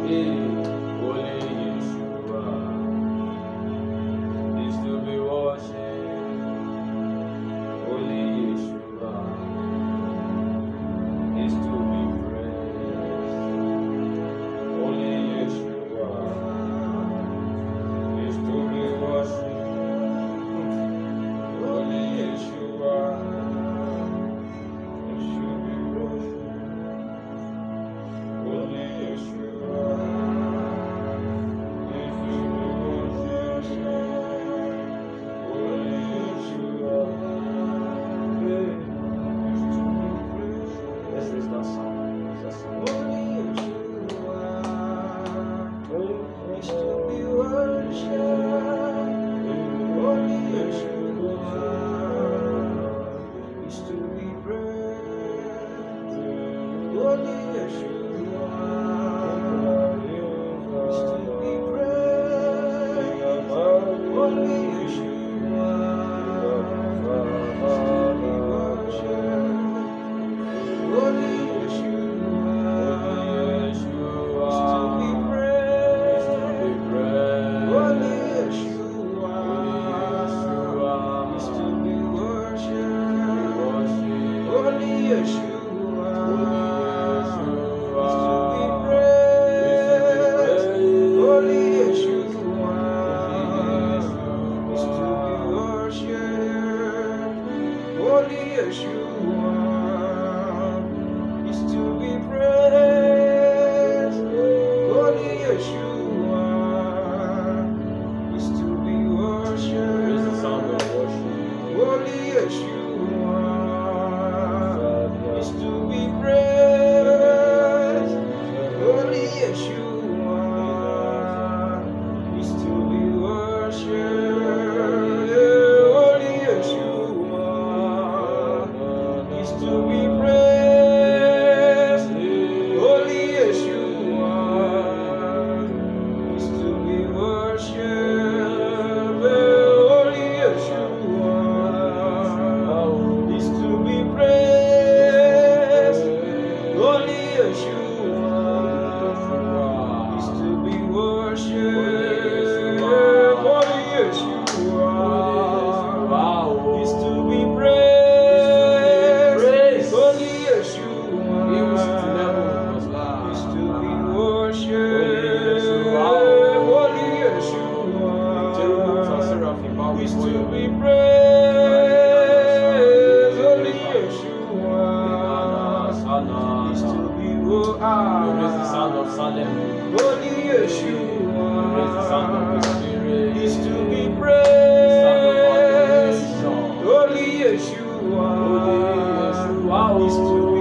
Holy Yeshua is to be worshipped. Holy Yeshua is to be praised. Holy Yeshua is to be worshipped. Holy Yeshua is to be worshipped. Holy Yeshua is to be worshipped. Holy Yeshua is to be praised. Let's raise that sound. Holy Yeshua is to be worshipped. Holy Yeshua is to be praised. Holy Yeshua is to be praised. Holy Yeshua is to be worshipped. Holy Yeshua is to be praised. Holy Yeshua is to be worshipped. Holy Yeshua is to be praised. Holy Yeshua is to be worshipped. Holy Yeshua is to be praised. Holy Yeshua is to be worshipped. Raise the sound of worship. Holy Yeshua is to be praised. Holy Yeshua is to be worshipped. Holy Yeshua is to be praised. Holy Yeshua is to be worshipped. Holy Yeshua is to be praised. Holy Yeshua is to be worshipped. Holy Yeshua is to be praised. Holy Yeshua is to be worshipped. Holy Yeshua is to be praised. Holy Yeshua is to be worshipped. Raise the sound of Salem. Holy Yeshua is to be praised. Holy Yeshua is to